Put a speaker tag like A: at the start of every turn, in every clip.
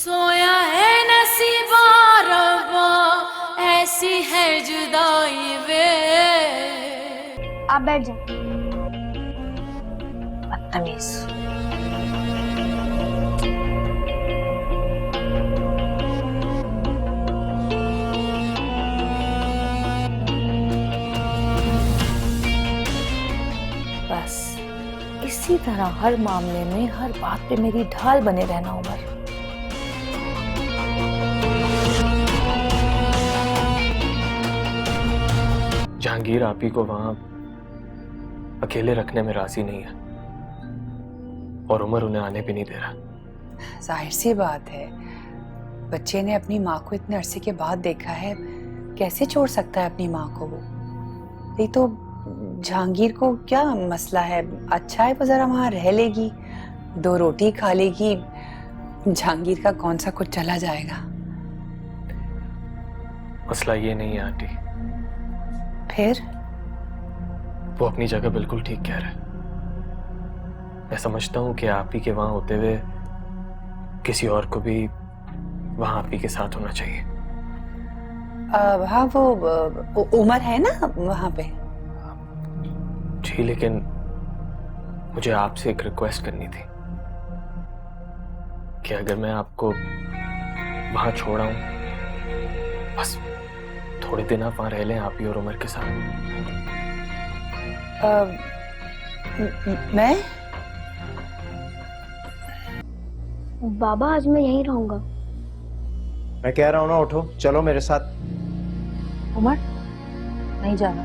A: सोया है नसीबा रब्बा, ऐसी है जुदाई वे।
B: आप बैठ जाओ। बदतमीज।
C: बस इसी तरह हर मामले में हर बात पे मेरी ढाल बने रहना उमर।
D: जहांगीर आप ही को वहां अकेले रखने में राजी नहीं है और उमर उन्हें आने भी नहीं दे रहा।
E: जाहिर सी बात है, बच्चे ने अपनी माँ को इतने अरसे के बाद देखा है, कैसे छोड़ सकता है अपनी माँ को वो। ये तो जहांगीर को क्या मसला है, अच्छा है वो जरा वहां रह लेगी, 2 रोटी खा लेगी, जहांगीर का कौन सा कुछ चला जाएगा।
D: मसला ये नहीं है आंटी,
E: फिर
D: वो अपनी जगह बिल्कुल ठीक कह रहे हैं। मैं समझता हूँ कि आप ही के वहां होते हुए किसी और को भी वहां आप ही के साथ होना चाहिए।
E: हाँ वो उमर है ना वहां पे।
D: जी, लेकिन मुझे आपसे एक रिक्वेस्ट करनी थी कि अगर मैं आपको वहां छोड़ आऊं, बस थोड़े दिन आप वहां रह लें आप ही और उमर के साथ।
E: मैं
B: बाबा आज मैं यहीं रहूंगा।
F: मैं कह रहा हूं ना, उठो चलो मेरे साथ।
C: उमर नहीं जाना।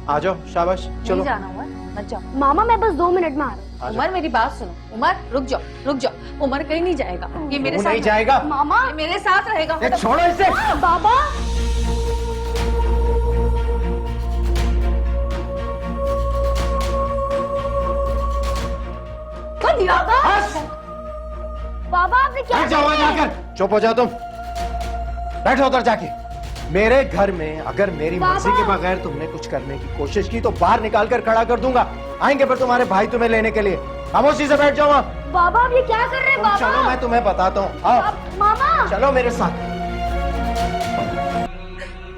F: आ जाओ, शाबाश चलो।
C: नहीं जाना उमर, मत जाओ।
B: मामा मैं बस 2 मिनट में आ रहा हूँ।
G: उमर मेरी बात सुनो, उमर रुक जाओ रुक जाओ। उमर कहीं नहीं जाएगा, ये मेरे साथ
F: नहीं जाएगा।
B: मामा
G: ये मेरे साथ रहेगा।
F: छोड़ो इसे।
B: बाबा बाबा आपने क्या
F: बैठ जाओ जाकर, चुप हो जाओ तुम, बैठो उधर जाके। मेरे घर में अगर मेरी मर्जी के बगैर तुमने कुछ करने की कोशिश की तो बाहर निकाल कर खड़ा कर दूंगा। आएंगे फिर तुम्हारे भाई तुम्हें लेने के लिए। खामोशी से बैठ जाओ वहां।
B: बाबा आप ये क्या कर रहे हैं बाबा?
F: चलो मैं तुम्हें बताता हूँ, आओ
B: मामा
F: चलो मेरे साथ।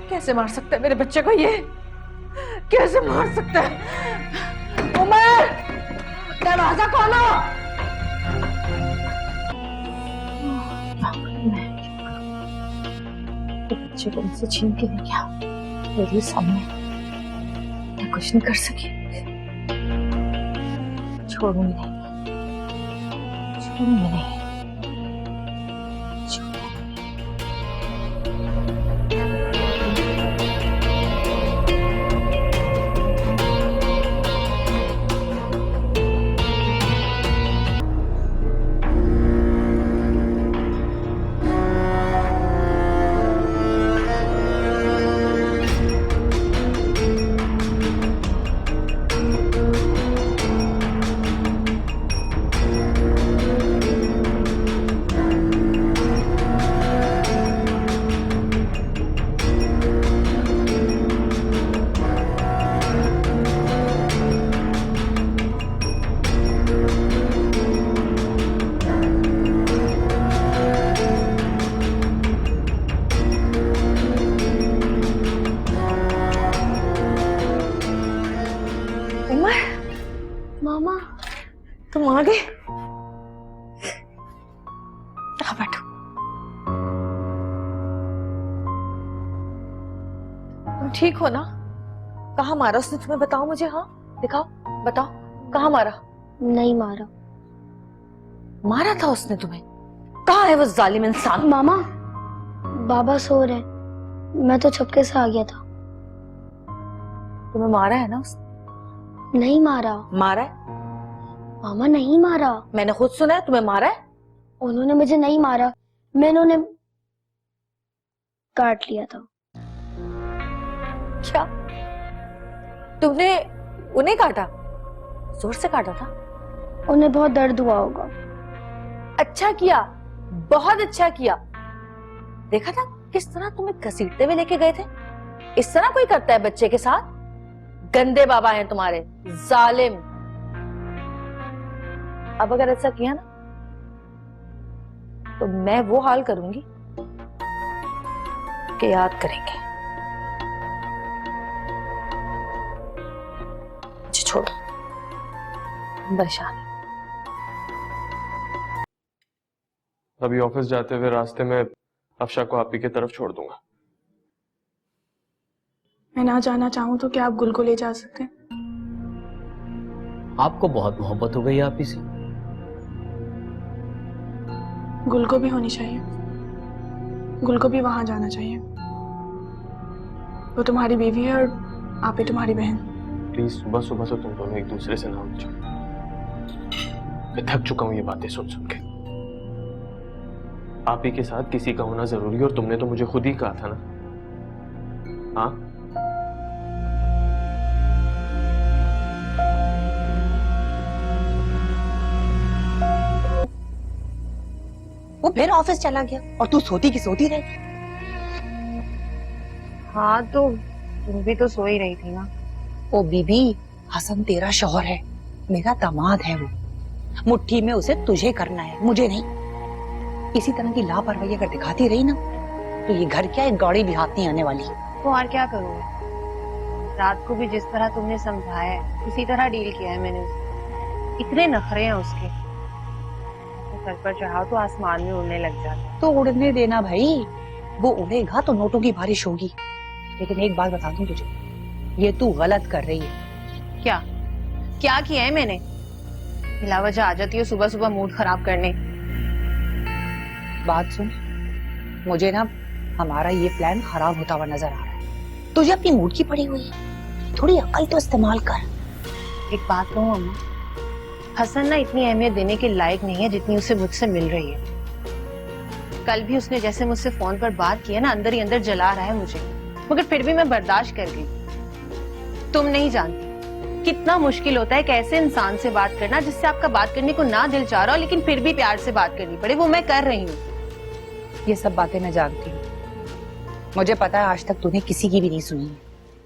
G: कैसे मार सकता है मेरे बच्चे को ये? कैसे मार सकता है? उमर दरवाजा खोलो।
C: बच्चे को मुझसे छीन के ले गया मेरे सामने, मैं कुछ नहीं कर सकी। छोड़ूंगी नहीं, छोड़ूंगी नहीं।
B: मामा
G: तुम आ गए? बैठो। तुम ठीक हो ना? कहाँ मारा उसने तुम्हें? बताओ मुझे। हाँ दिखाओ, बताओ कहाँ मारा?
B: नहीं मारा।
G: मारा था उसने तुम्हें? कहाँ है वो जालिम इंसान?
B: मामा बाबा सो रहे, मैं तो छुपके से आ गया था।
G: तुम्हें मारा है ना उसने?
B: नहीं मारा।
G: मारा है?
B: मामा नहीं मारा।
G: मैंने खुद सुना है, तुम्हें मारा है?
B: उन्होंने मुझे नहीं मारा, मैंने उन्हें काट लिया था।
G: क्या तुमने उन्हें काटा? जोर से काटा था?
B: उन्हें बहुत दर्द हुआ होगा।
G: अच्छा किया, बहुत अच्छा किया। देखा था किस तरह तुम्हें घसीटते हुए लेके गए थे? इस तरह कोई करता है बच्चे के साथ? गंदे बाबा हैं तुम्हारे, जालिम। अब अगर ऐसा किया ना
C: तो मैं वो हाल करूंगी कि याद करेंगे। अच्छा छोड़ो, परेशान।
D: अभी ऑफिस जाते हुए रास्ते में अफशा को आप ही की तरफ छोड़ दूंगा।
H: मैं ना जाना चाहूँ तो क्या आप गुल को ले जा सकते हैं?
I: आपको बहुत मोहब्बत हो गई आप ही से।
H: गुल को भी होनी चाहिए, गुल को भी वहां जाना चाहिए। वो तुम्हारी बीवी है और आप ही तुम्हारी बहन।
D: प्लीज सुबह सुबह से तुम दोनों एक दूसरे से ना उलझो। मैं थक चुका हूं ये बातें सुन सुन के। आप ही के साथ किसी का होना जरूरी है और तुमने तो मुझे खुद ही कहा था ना। हाँ,
E: वो फिर ऑफिस चला गया और तू सोती की सोती रही।
G: हाँ तो तुम भी तो सो ही रही थी ना।
E: ओ बीबी, हसन तेरा शौहर है, मेरा दामाद है। वो मुट्ठी में उसे तुझे करना है, मुझे नहीं। इसी तरह की लापरवाही अगर दिखाती रही ना तो ये घर क्या एक गौड़ी भी हाथ नहीं आने वाली।
G: तो और क्या करूँगी? रात को भी जिस तरह तुमने समझाया है उसी तरह डील किया है मैंने उससे। इतने नखरे हैं उसके, सर पर चढ़ाओ तो आसमान में उड़ने लग जाता।
E: तो उड़ने देना भाई, वो उड़ेगा तो नोटों की बारिश होगी। लेकिन एक बात बता दूं तुझे, ये तू गलत कर रही है।
G: क्या क्या किया है मैंने? बिला वजह आ जाती हो सुबह सुबह मूड खराब करने।
E: बात सुन, मुझे ना हमारा ये प्लान खराब होता हुआ नजर आ रहा है। तुझे अपनी मूड की पड़ी हुई है, थोड़ी अकल तो इस्तेमाल कर।
G: एक बात कहूँ अम्मा, हसन ना इतनी अहमियत देने के लायक नहीं है जितनी उसे मुझसे मिल रही है। कल भी उसने जैसे मुझसे फोन पर बात की है ना, अंदर ही अंदर जला रहा है मुझे, मगर फिर भी मैं बर्दाश्त कर गई। तुम नहीं जानती कितना मुश्किल होता है एक ऐसे इंसान से बात करना जिससे आपका बात करने को ना दिल चाह रहा हो लेकिन फिर भी प्यार से बात करनी पड़े। वो मैं कर रही हूँ।
E: ये सब बातें मैं जानती हूँ, मुझे पता है आज तक तूने किसी की भी नहीं सुनी है,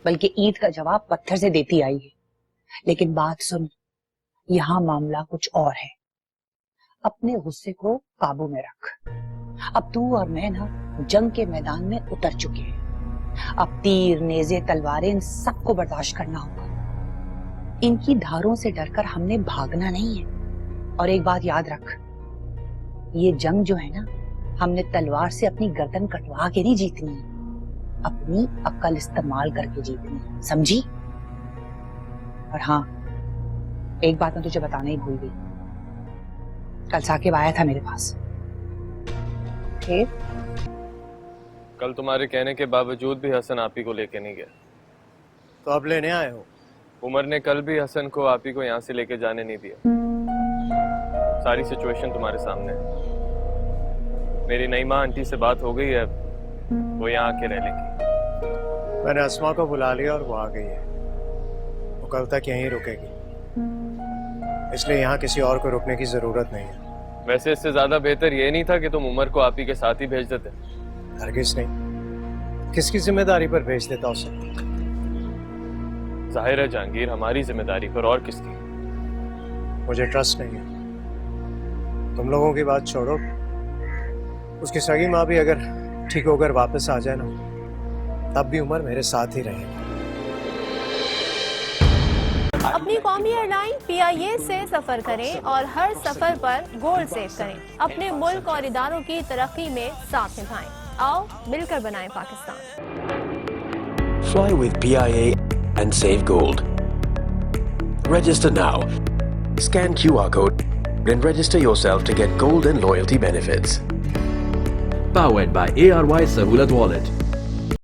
E: बल्कि ईद का जवाब पत्थर से देती आई है। लेकिन बात सुन, यहाँ मामला कुछ और है। अपने गुस्से को काबू में रख। अब तू और मैं ना जंग के मैदान में उतर चुके हैं। अब तीर, नेज़े, तलवारें, इन सबको बर्दाश्त करना होगा। इनकी धारों से डरकर हमने भागना नहीं है। और एक बात याद रख, ये जंग जो है ना, हमने तलवार से अपनी गर्दन कटवा के नहीं जीतनी है, अपनी अक्ल इस्तेमाल करके जीतनी है, समझी? और हाँ, एक बात मैं तुझे बताना ही भूल गई। कल साकिब आया था मेरे पास।
D: कल तुम्हारे कहने के बावजूद भी हसन आप ही को लेके नहीं गया।
F: तो अब लेने आए हो?
D: उमर ने कल भी हसन को आप ही को यहाँ से लेके जाने नहीं दिया। सारी सिचुएशन तुम्हारे सामने है। मेरी नईमा आंटी से बात हो गई है, वो यहाँ आके रह लेंगी।
F: मैंने अस्मा को बुला लिया और वो आ गई है। वो कल तक यहीं रुकेगी, इसलिए यहाँ किसी और को रुकने की जरूरत नहीं है।
D: वैसे इससे ज्यादा बेहतर ये नहीं था कि तुम उमर को आप ही के साथ ही भेज देते?
F: हरगिज नहीं, किसकी जिम्मेदारी पर भेज देता उसे?
D: जाहिर है जहांगीर, हमारी जिम्मेदारी पर, और किसकी?
F: मुझे ट्रस्ट नहीं है। तुम लोगों की बात छोड़ो, उसकी सगी माँ भी अगर ठीक होकर वापस आ जाए ना, तब भी उमर मेरे साथ ही रहेगा।
J: अपनी कौमी एयरलाइन PIA से सफर करें और हर सफर पर गोल्ड सेव करें। अपने मुल्क और इदारों की तरक्की में साथ निभाएं। आओ मिलकर बनाएं Pakistan.
K: Fly with PIA and save gold. Register now. Scan QR code and register yourself to get gold and loyalty benefits.
I: Powered by ARY Sahulat Wallet.